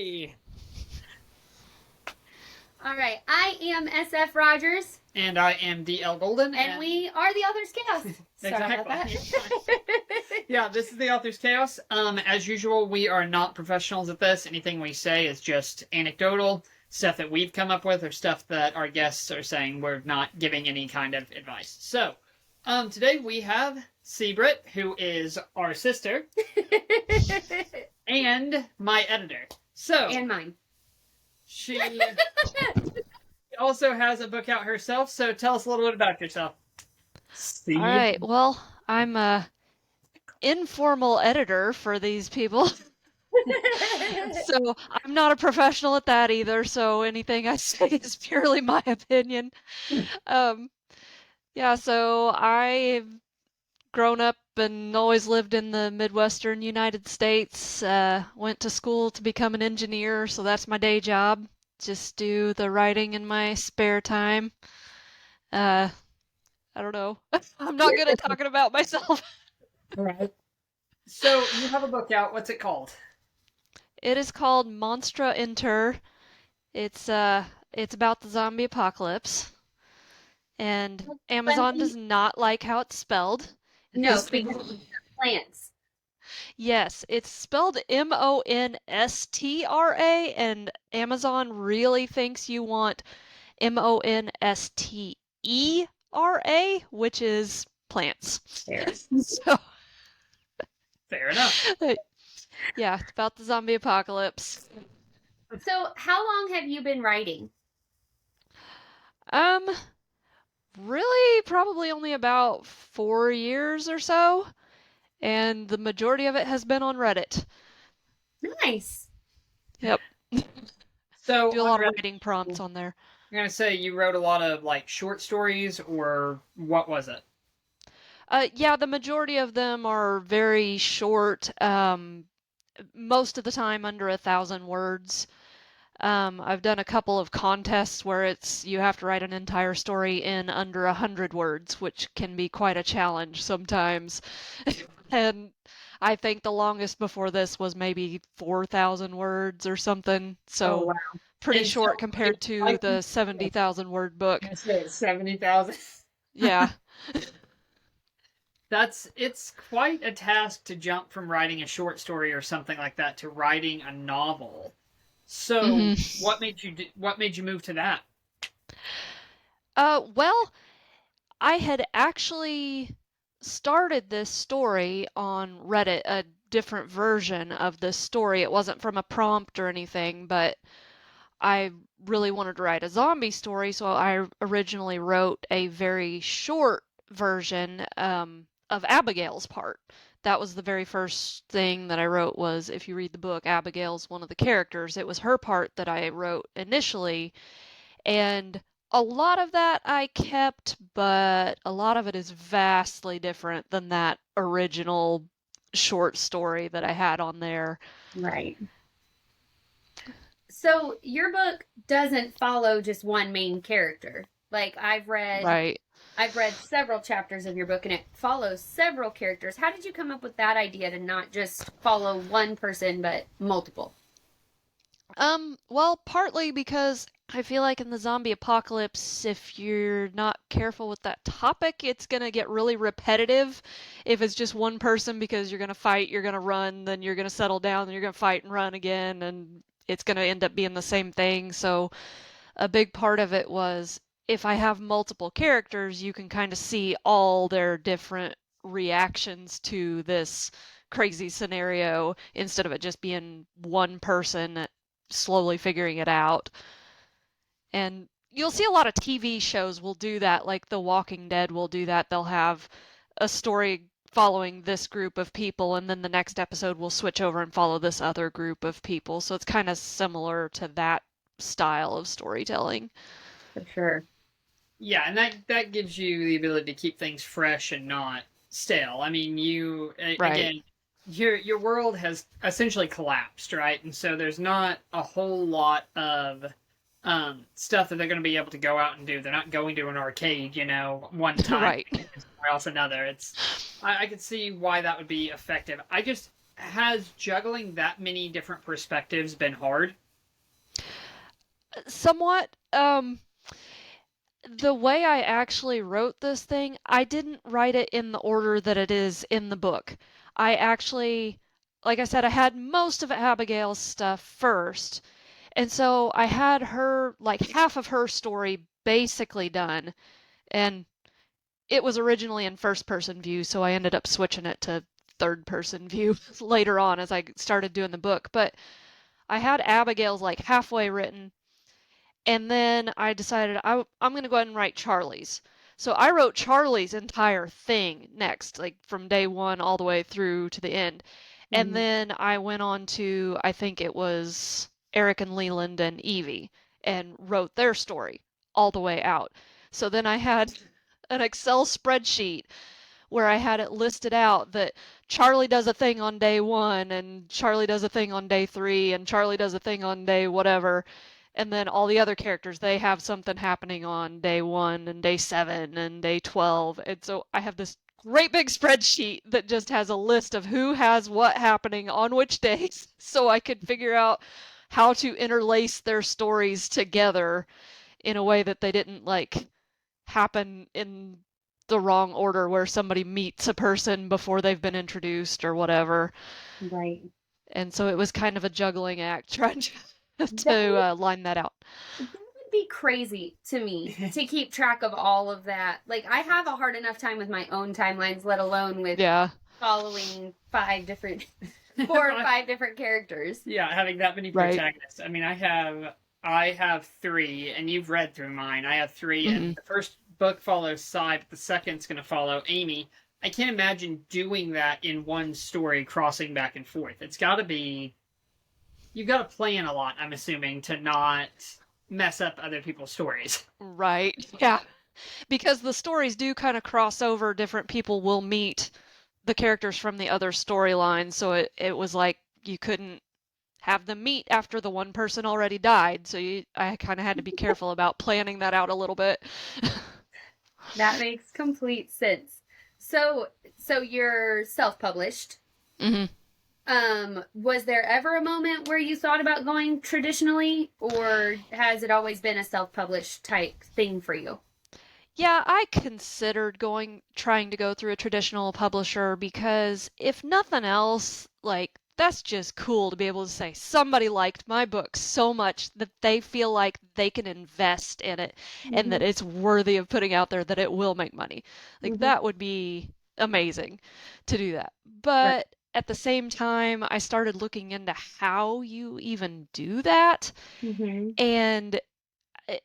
Yay! All right, I am S.F. Rogers. And I am D.L. Golden. And we are the Author's Chaos. Sorry about that. Yeah, this is the Author's Chaos. As usual, we are not professionals at this. Anything we say is just anecdotal, stuff that we've come up with, or stuff that our guests are saying. We're not giving any kind of advice. So, today we have Britt, who is our sister, and my editor. And mine. She also has a book out herself, so tell us a little bit about yourself. All right, well, I'm a informal editor for these people. So I'm not a professional at that either, so anything I say is purely my opinion. Yeah, so I've grown up and always lived in the Midwestern United States. Went to school to become an engineer, so that's my day job. Just do the writing in my spare time. I don't know. I'm not good at talking about myself. Right. So you have a book out. What's it called? It is called Monstra Inter. It's about the zombie apocalypse. And Amazon does not like how it's spelled. No, because of plants. Yes, it's spelled Monstra, and Amazon really thinks you want Monstera, which is plants. So, fair enough. Yeah, it's about the zombie apocalypse. So, how long have you been writing? Really, probably only about 4 years or so, and the majority of it has been on Reddit. Nice. Yep. So do a lot of writing prompts on there. You're gonna say you wrote a lot of like short stories, or what was it? Yeah, the majority of them are very short. Most of the time under 1,000 words. I've done a couple of contests where you have to write an entire story in under 100 words, which can be quite a challenge sometimes. And I think the longest before this was maybe 4,000 words or something. So pretty short compared to the 70,000 word book. I say 70,000. Yeah. It's quite a task to jump from writing a short story or something like that to writing a novel. So, what made you move to that? Well, I had actually started this story on Reddit, a different version of this story. It wasn't from a prompt or anything, but I really wanted to write a zombie story, so I originally wrote a very short version of Abigail's part. That was the very first thing that I wrote. Was, if you read the book, Abigail's one of the characters. It was her part that I wrote initially, and a lot of that I kept, but a lot of it is vastly different than that original short story that I had on there. Right. So your book doesn't follow just one main character. Like I've read several chapters of your book, and it follows several characters. How did you come up with that idea to not just follow one person, but multiple? Well, partly because I feel like in the zombie apocalypse, if you're not careful with that topic, it's gonna get really repetitive if it's just one person, because you're gonna fight, you're gonna run, then you're gonna settle down, then you're gonna fight and run again, and it's gonna end up being the same thing. So a big part of it was, if I have multiple characters, you can kind of see all their different reactions to this crazy scenario instead of it just being one person slowly figuring it out. And you'll see a lot of TV shows will do that, like The Walking Dead will do that. They'll have a story following this group of people, and then the next episode will switch over and follow this other group of people. So it's kind of similar to that style of storytelling. For sure. Yeah, and that gives you the ability to keep things fresh and not stale. I mean, again, your world has essentially collapsed, right? And so there's not a whole lot of stuff that they're going to be able to go out and do. They're not going to an arcade, one time, right, somewhere else another. I could see why that would be effective. has juggling that many different perspectives been hard? Somewhat. The way I actually wrote this thing, I didn't write it in the order that it is in the book. I actually, like I said, I had most of Abigail's stuff first. And so I had her, like half of her story basically done. And it was originally in first person view, so I ended up switching it to third person view later on as I started doing the book. But I had Abigail's like halfway written, and then I decided I'm going to go ahead and write Charlie's. So I wrote Charlie's entire thing next, like from day one all the way through to the end. And then I went on to, I think it was Eric and Leland and Evie, and wrote their story all the way out. So then I had an Excel spreadsheet where I had it listed out that Charlie does a thing on day one, and Charlie does a thing on day three, and Charlie does a thing on day whatever. And then all the other characters, they have something happening on day one and day seven and day 12. And so I have this great big spreadsheet that just has a list of who has what happening on which days so I could figure out how to interlace their stories together in a way that they didn't like happen in the wrong order where somebody meets a person before they've been introduced or whatever. Right. And so it was kind of a juggling act trying to line that out. That would be crazy to me to keep track of all of that. Like, I have a hard enough time with my own timelines, let alone with following 4 or 5 different characters. Yeah, having that many protagonists. Right. I mean, I have 3, and you've read through mine. I have 3, and the first book follows Cy, but the second's going to follow Amy. I can't imagine doing that in one story, crossing back and forth. It's got to be... You've got to plan a lot, I'm assuming, to not mess up other people's stories. Right, yeah. Because the stories do kind of cross over. Different people will meet the characters from the other storylines, so it was like you couldn't have them meet after the one person already died, so I kind of had to be careful about planning that out a little bit. That makes complete sense. So you're self-published. Was there ever a moment where you thought about going traditionally, or has it always been a self-published type thing for you? Yeah, I considered trying to go through a traditional publisher because if nothing else, like, that's just cool to be able to say somebody liked my book so much that they feel like they can invest in it and that it's worthy of putting out there, that it will make money. Like, that would be amazing to do that. But at the same time, I started looking into how you even do that. And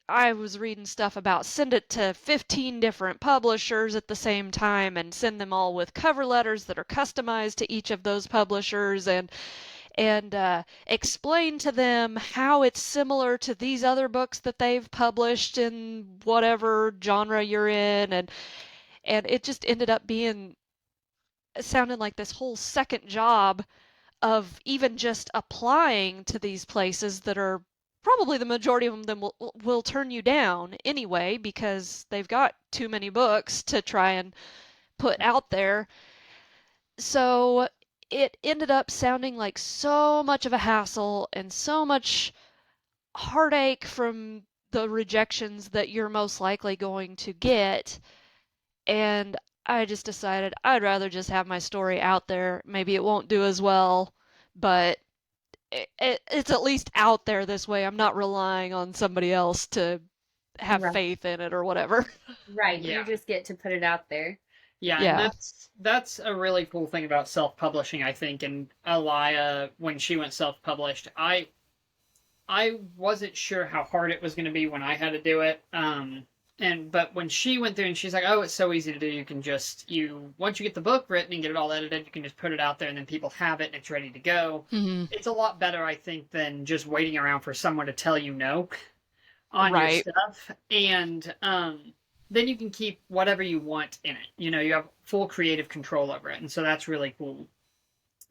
I was reading stuff about send it to 15 different publishers at the same time and send them all with cover letters that are customized to each of those publishers, and explain to them how it's similar to these other books that they've published in whatever genre you're in, and it just ended up sounding like this whole second job of even just applying to these places that are probably the majority of them will turn you down anyway because they've got too many books to try and put out there. So it ended up sounding like so much of a hassle and so much heartache from the rejections that you're most likely going to get. And I just decided I'd rather just have my story out there. Maybe it won't do as well, but it's at least out there this way. I'm not relying on somebody else to have faith in it or whatever. Right. Yeah. You just get to put it out there. Yeah. And that's a really cool thing about self-publishing, I think. And Alaya, when she went self-published, I wasn't sure how hard it was going to be when I had to do it. But when she went through and she's like, oh, it's so easy to do. You can once you get the book written and get it all edited, you can just put it out there and then people have it and it's ready to go. It's a lot better, I think, than just waiting around for someone to tell you no on your stuff. And then you can keep whatever you want in it. You know, you have full creative control over it. And so that's really cool.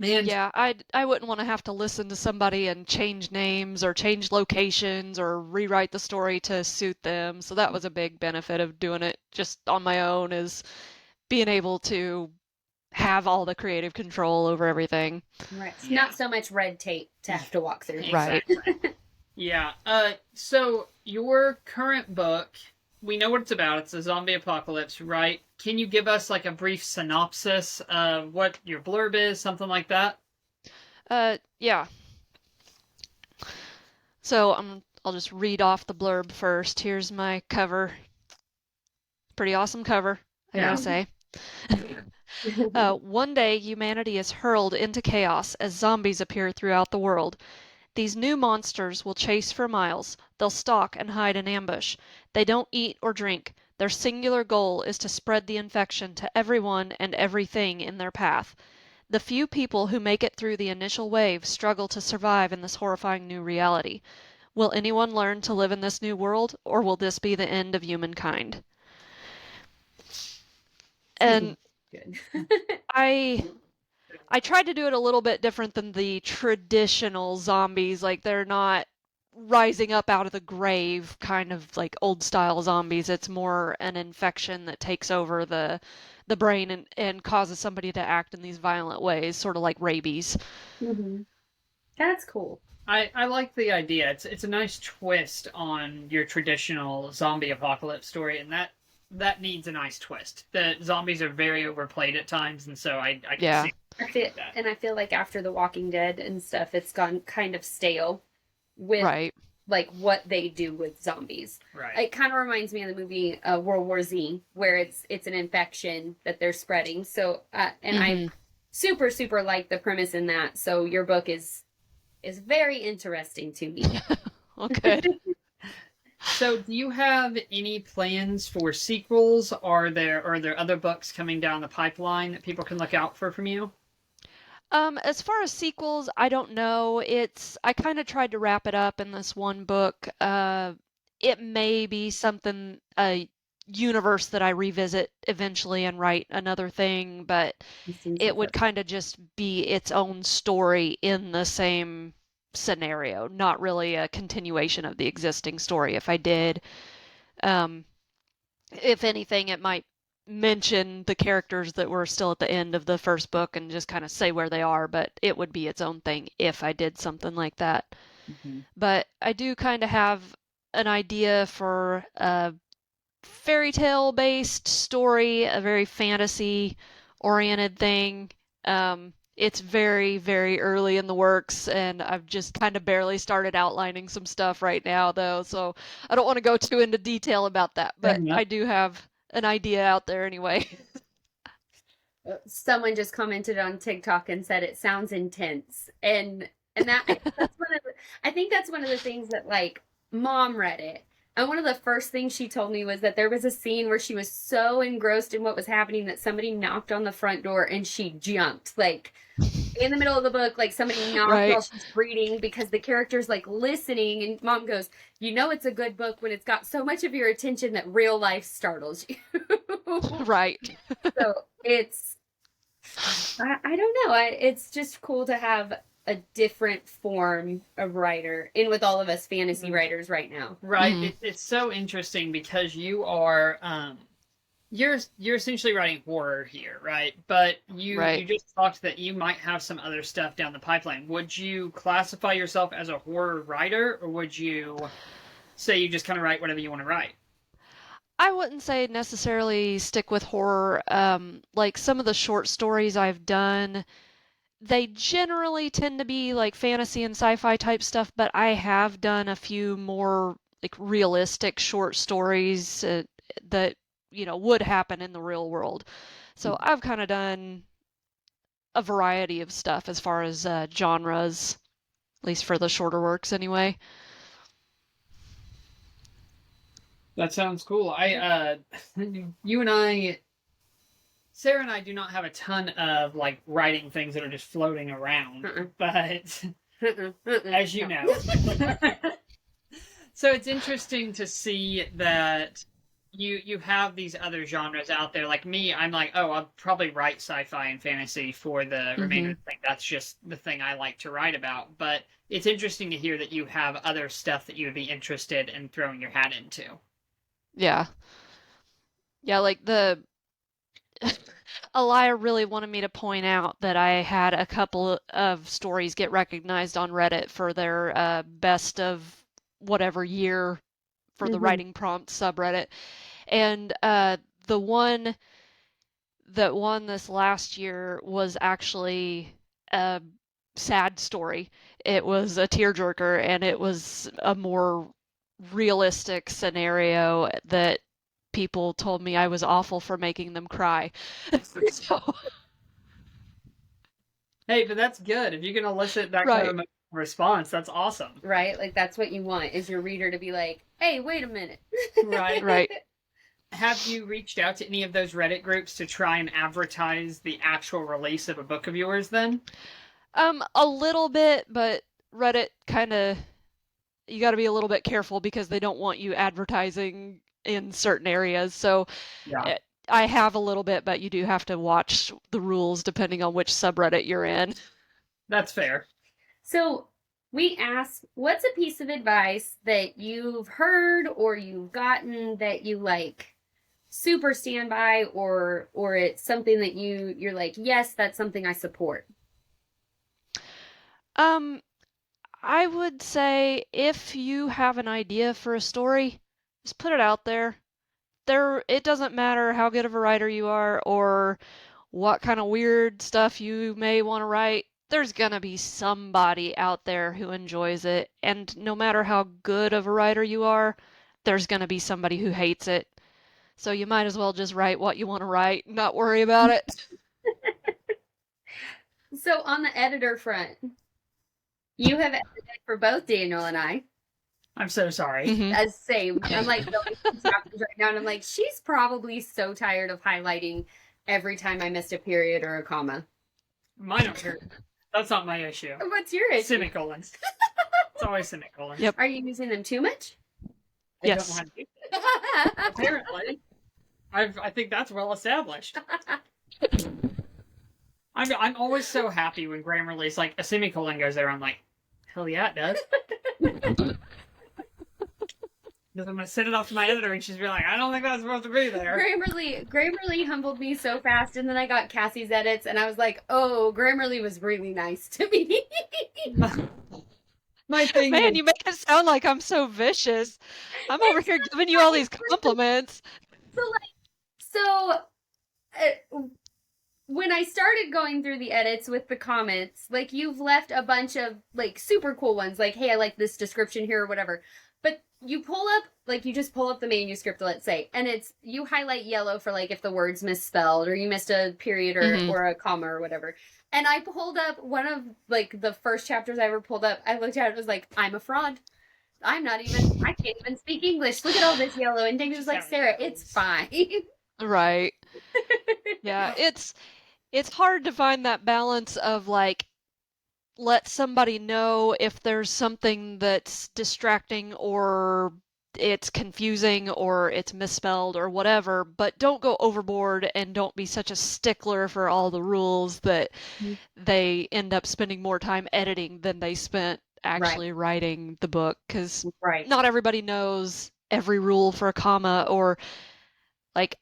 Yeah, I wouldn't want to have to listen to somebody and change names or change locations or rewrite the story to suit them. So that was a big benefit of doing it just on my own, is being able to have all the creative control over everything. Right. Not so much red tape to have to walk through. Right. Yeah. So your current book, we know what it's about. It's a zombie apocalypse, right? Can you give us like a brief synopsis of what your blurb is, something like that? Yeah. So I'll just read off the blurb first. Here's my cover. Pretty awesome cover, I gotta say. One day, humanity is hurled into chaos as zombies appear throughout the world. These new monsters will chase for miles. They'll stalk and hide in ambush. They don't eat or drink. Their singular goal is to spread the infection to everyone and everything in their path. The few people who make it through the initial wave struggle to survive in this horrifying new reality. Will anyone learn to live in this new world, or will this be the end of humankind? And I tried to do it a little bit different than the traditional zombies. Like, they're not rising up out of the grave, kind of like old style zombies. It's more an infection that takes over the brain and causes somebody to act in these violent ways, sort of like rabies. Mm-hmm. That's cool. I like the idea. It's a nice twist on your traditional zombie apocalypse story, and that needs a nice twist. The zombies are very overplayed at times, and so I can see that. And I feel like after The Walking Dead and stuff, it's gone kind of stale with like what they do with zombies. Right. It kind of reminds me of the movie World War Z, where it's an infection that they're spreading. So and I super like the premise in that. So your book is very interesting to me. Okay. So, do you have any plans for sequels? Are there other books coming down the pipeline that people can look out for from you? As far as sequels, I don't know. I kind of tried to wrap it up in this one book. It may be something, a universe that I revisit eventually and write another thing, but it would kind of just be its own story in the same scenario, not really a continuation of the existing story. If I did, if anything, it might mention the characters that were still at the end of the first book and just kind of say where they are, but it would be its own thing if I did something like that. But I do kind of have an idea for a fairy tale based story, a very fantasy oriented thing. It's very, very early in the works, and I've just kind of barely started outlining some stuff right now, though, so I don't want to go too into detail about that, but I do have an idea out there anyway. Someone just commented on TikTok and said it sounds intense, and that I think that's one of the things that, like, Mom read it. And one of the first things she told me was that there was a scene where she was so engrossed in what was happening that somebody knocked on the front door and she jumped. Like, in the middle of the book, like, somebody knocked while she's reading because the character's, like, listening. And Mom goes, you know it's a good book when it's got so much of your attention that real life startles you. Right. So it's, I don't know. It's just cool to have a different form of writer in with all of us fantasy writers right now. Right. It's so interesting because you are you're essentially writing horror here, right? But you just talked that you might have some other stuff down the pipeline. Would you classify yourself as a horror writer, or would you say you just kind of write whatever you want to write? I wouldn't say necessarily stick with horror. Like, some of the short stories I've done, they generally tend to be like fantasy and sci-fi type stuff, but I have done a few more like realistic short stories that would happen in the real world. So I've kind of done a variety of stuff as far as genres, at least for the shorter works anyway. That sounds cool. Sarah and I do not have a ton of, like, writing things that are just floating around, but as you know. So it's interesting to see that you have these other genres out there. Like me, I'm like, oh, I'll probably write sci-fi and fantasy for the remainder of the thing. That's just the thing I like to write about. But it's interesting to hear that you have other stuff that you would be interested in throwing your hat into. Yeah. Yeah, like Elia really wanted me to point out that I had a couple of stories get recognized on Reddit for their best of whatever year for the writing prompt subreddit. And the one that won this last year was actually a sad story. It was a tearjerker, and it was a more realistic scenario that people told me I was awful for making them cry. So, hey, but that's good. If you're going to elicit that kind of emotional response, that's awesome. Right? Like, that's what you want, is your reader to be like, hey, wait a minute. Right. Have you reached out to any of those Reddit groups to try and advertise the actual release of a book of yours then? A little bit, but Reddit kind of, you got to be a little bit careful because they don't want you advertising in certain areas. So I have a little bit, but you do have to watch the rules depending on which subreddit you're in. That's fair. So we asked, what's a piece of advice that you've heard or you've gotten that you like super stand by, or it's something that you're like, yes, that's something I support? I would say if you have an idea for a story, just put it out there. It doesn't matter how good of a writer you are or what kind of weird stuff you may want to write. There's gonna be somebody out there who enjoys it, and no matter how good of a writer you are, there's gonna be somebody who hates it. So you might as well just write what you want to write, not worry about it. So on the editor front, you have edited for both Daniel and I. I'm so sorry. As same. I'm like going through chapters right now, and I'm like, she's probably so tired of highlighting every time I missed a period or a comma. Mine don't hurt. That's not my issue. What's your issue? Semicolons. It's always semicolons. Yep. Are you using them too much? Yes. I don't know how to do that. Apparently. I think that's well established. I'm always so happy when Grammarly's like, a semicolon goes there. I'm like, hell yeah, it does. Because I'm going to send it off to my editor and she's be like, I don't think that's supposed to be there. Grammarly humbled me so fast, and then I got Cassie's edits and I was like, oh, Grammarly was really nice to me. My thing Man, you make it sound like I'm so vicious. I'm over here giving you all these compliments. When I started going through the edits with the comments, like, you've left a bunch of like super cool ones, like, hey, I like this description here or whatever. But you just pull up the manuscript, let's say, and you highlight yellow for like if the word's misspelled or you missed a period or a comma or whatever. And I pulled up one of like the first chapters I ever pulled up. I looked at it, it was like, I'm a fraud. I can't even speak English. Look at all this yellow. And Daniel's like, Sarah, it's fine. Right. Yeah, it's hard to find that balance of like, let somebody know if there's something that's distracting or it's confusing or it's misspelled or whatever, but don't go overboard and don't be such a stickler for all the rules that they end up spending more time editing than they spent actually writing the book, because not everybody knows every rule for a comma, or like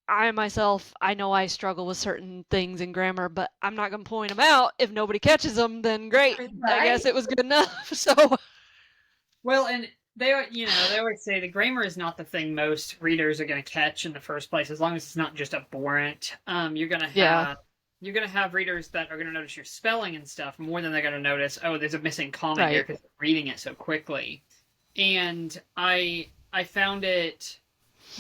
I myself, I know I struggle with certain things in grammar, but I'm not going to point them out. If nobody catches them, then great. I guess it was good enough. So, well, and they always say the grammar is not the thing most readers are going to catch in the first place, as long as it's not just abhorrent. You're going to have readers that are going to notice your spelling and stuff more than they're going to notice, oh, there's a missing comma here because they're reading it so quickly. And I found it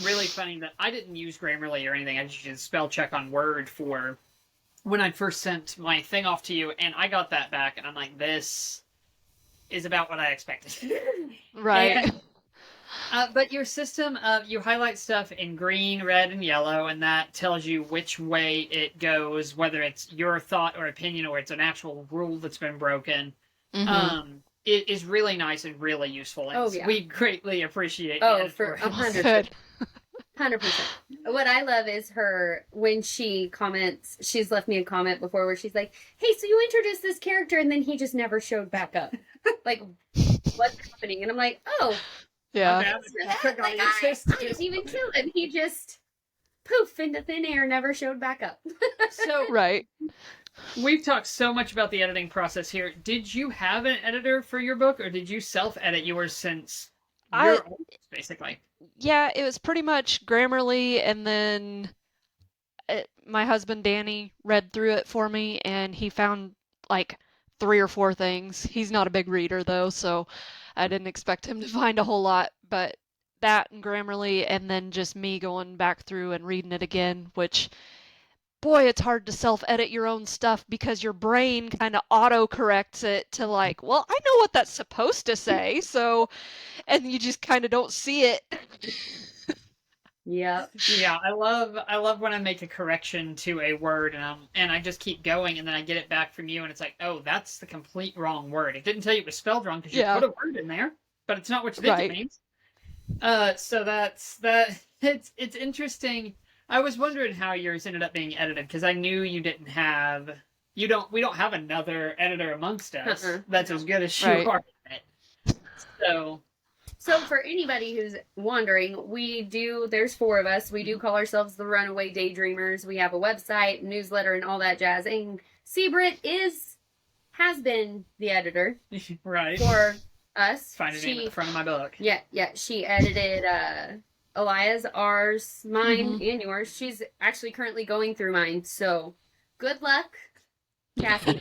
really funny that I didn't use Grammarly or anything. I just used spell check on Word for when I first sent my thing off to you, and I got that back, and I'm like, this is about what I expected. Right. And, but your system of, you highlight stuff in green, red, and yellow, and that tells you which way it goes, whether it's your thought or opinion or it's an actual rule that's been broken. It is really nice and really useful. And we greatly appreciate it. Oh, for 100%. 100%. What I love is when she comments, she's left me a comment before where she's like, hey, so you introduced this character and then he just never showed back up. Like, what's happening? And I'm like, oh. Yeah. I didn't even kill him. He just poof into thin air, never showed back up. So Right. We've talked so much about the editing process here. Did you have an editor for your book, or did you self-edit yours since you're old, basically? Yeah, it was pretty much Grammarly, and then my husband Danny read through it for me, and he found like 3 or 4 things. He's not a big reader though, so I didn't expect him to find a whole lot, but that and Grammarly, and then just me going back through and reading it again, which boy, it's hard to self-edit your own stuff because your brain kind of auto-corrects it to like, well, I know what that's supposed to say, so, and you just kind of don't see it. Yeah. Yeah, I love when I make a correction to a word and I just keep going, and then I get it back from you and it's like, oh, that's the complete wrong word. It didn't tell you it was spelled wrong because you put a word in there, but it's not what you think it means. So that's that. It's interesting. I was wondering how yours ended up being edited because I knew you didn't have we don't have another editor amongst us that's as good as you are at it. So for anybody who's wondering, there's 4 of us. We do call ourselves the Runaway Daydreamers. We have a website, newsletter, and all that jazz. And Britt has been the editor. Right. For us. Find a name at the front of my book. Yeah. She edited Elias, ours, mine, and yours. She's actually currently going through mine. So good luck, Kathy.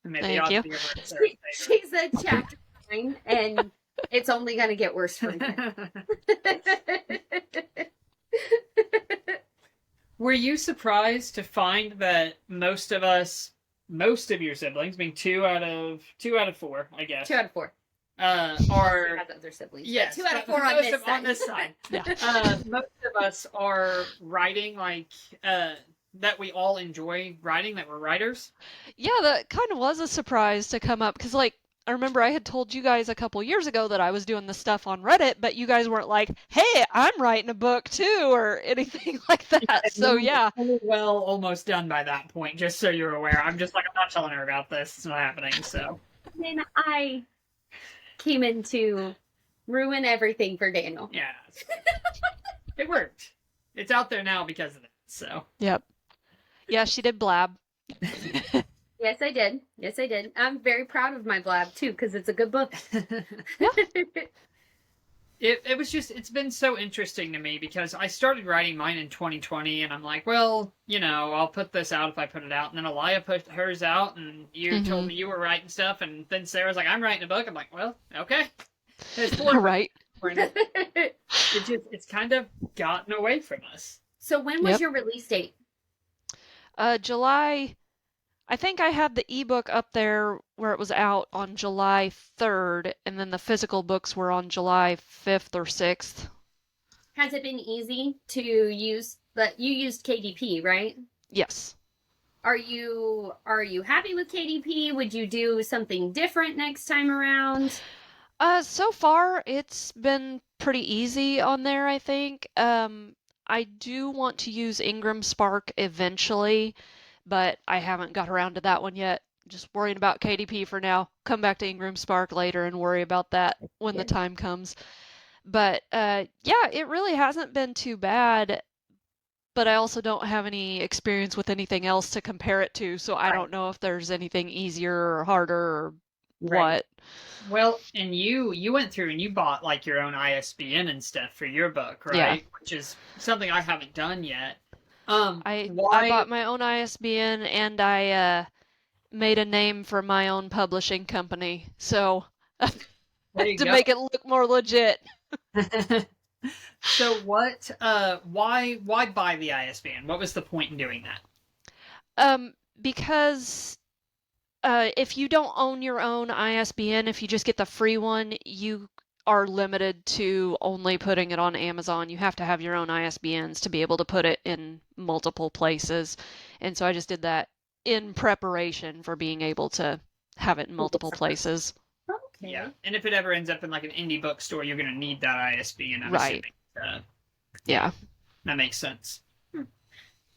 Thank you. She's at chapter 9, and it's only going to get worse from here. Were you surprised to find that most of your siblings, being 2 out of 4, I guess. 2 out of 4. Are other siblings. Yes, 2 out of 4 on this side. Yeah. Most of us are writing that we all enjoy writing, that we're writers. Yeah, that kind of was a surprise to come up because I remember I had told you guys a couple years ago that I was doing the stuff on Reddit, but you guys weren't like, hey, I'm writing a book too, or anything like that. So yeah. Well, almost done by that point, just so you're aware. I'm just like, I'm not telling her about this. It's not happening, so. Then I came in to ruin everything for Daniel. Yeah. It worked. It's out there now because of it, so. Yep. Yeah, she did blab. Yes, I did. I'm very proud of my blab, too, because it's a good book. Yeah. It's been so interesting to me because I started writing mine in 2020, and I'm like, well, I'll put this out if I put it out. And then Elia put hers out, and you told me you were writing stuff, and then Sarah's like, I'm writing a book. I'm like, well, okay. It's right. It's kind of gotten away from us. So when was your release date? July. I think I had the ebook up there where it was out on July 3rd, and then the physical books were on July 5th or 6th. Has it been easy to use? But you used KDP, right? Yes. Are you happy with KDP? Would you do something different next time around? So far it's been pretty easy on there, I think. I do want to use Ingram Spark eventually, but I haven't got around to that one yet. Just worrying about KDP for now. Come back to Ingram Spark later and worry about that when the time comes. But yeah, it really hasn't been too bad, but I also don't have any experience with anything else to compare it to, so I don't know if there's anything easier or harder or what. Well, and you went through and you bought like your own ISBN and stuff for your book, right? Yeah. Which is something I haven't done yet. I bought my own ISBN, and I made a name for my own publishing company, so to make it look more legit. So what? Why buy the ISBN? What was the point in doing that? Because if you don't own your own ISBN, if you just get the free one, you are limited to only putting it on Amazon. You have to have your own ISBNs to be able to put it in multiple places. And so I just did that in preparation for being able to have it in multiple places. Okay. Yeah. And if it ever ends up in like an indie bookstore, you're going to need that ISBN, I'm right. assuming. Yeah. That makes sense.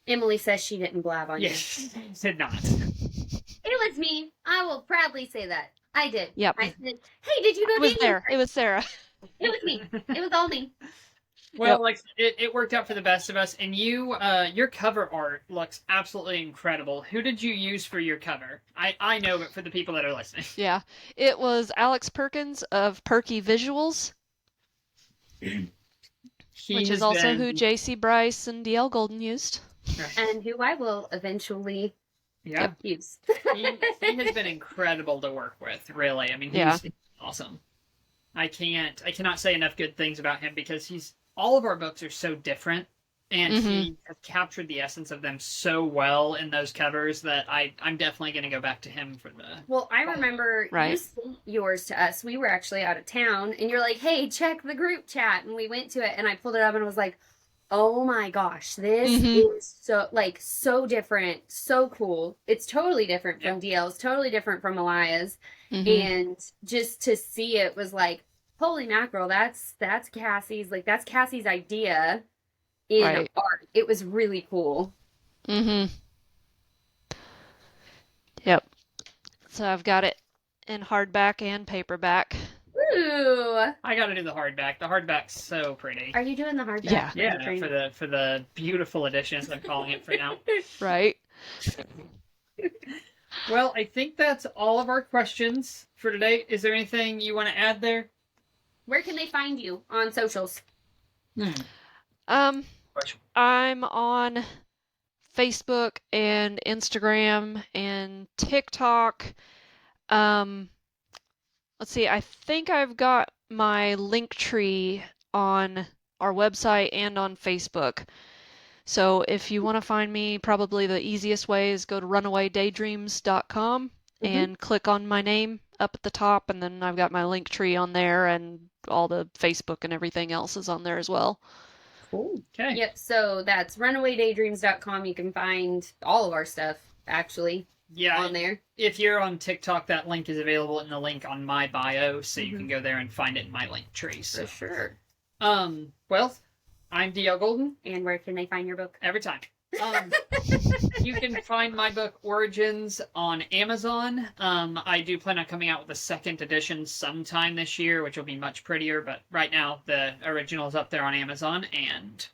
Emily says she didn't blab on you. Yes, did not. It was me. I will proudly say that. I did. Yep. I said, hey, did you know It was there. It was Sarah. It was me. It was all me. Well, like it worked out for the best of us, and your cover art looks absolutely incredible. Who did you use for your cover? I know, but for the people that are listening. Yeah, it was Alex Perkins of Perky Visuals, which is also who J.C. Bryce and D.L. Golden used. And who I will eventually use. he has been incredible to work with, really. I mean, he's awesome. I cannot say enough good things about him because all of our books are so different, and he has captured the essence of them so well in those covers that I'm definitely going to go back to him for the... Well, I remember you sent yours to us. We were actually out of town, and you're like, hey, check the group chat. And we went to it, and I pulled it up, and I was like, oh my gosh, this is so different, so cool. It's totally different from DL's, totally different from Elias. And just to see it was like, holy mackerel, that's Cassie's, that's Cassie's idea in art. It was really cool. Yep. So I've got it in hardback and paperback. Ooh. I got to do the hardback. The hardback's so pretty. Are you doing the hardback? Yeah, for the beautiful editions, I'm calling it for now. Right. Well, I think that's all of our questions for today. Is there anything you want to add there? Where can they find you on socials? I'm on Facebook and Instagram and TikTok. Let's see, I think I've got my link tree on our website and on Facebook. So if you want to find me, probably the easiest way is go to runawaydaydreams.com and click on my name up at the top, and then I've got my link tree on there, and all the Facebook and everything else is on there as well. Cool. Okay. Yep, so that's runawaydaydreams.com. You can find all of our stuff, actually, on there. If you're on TikTok, that link is available in the link on my bio, so you can go there and find it in my link tree. So. For sure. Well, I'm D.L. Golden. And where can they find your book? Every time. You can find my book Origins on Amazon. I do plan on coming out with a second edition sometime this year, which will be much prettier, but right now the original is up there on Amazon. And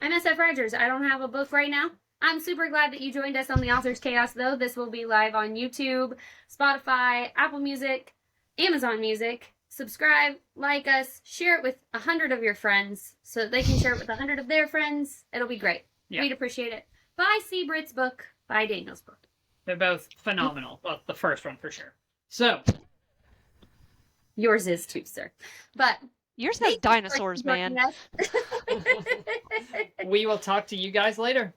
I'm S.F. Rogers. I don't have a book right now. I'm super glad that you joined us on the Author's Chaos, though. This will be live on YouTube, Spotify, Apple Music, Amazon Music. Subscribe, like us, share it with 100 of your friends so that they can share it with 100 of their friends. It'll be great. Yeah. We'd appreciate it. Buy C. Britt's book. Buy Daniel's book. They're both phenomenal. Well, the first one for sure. So. Yours is too, sir. But. Yours has dinosaurs, man. We will talk to you guys later.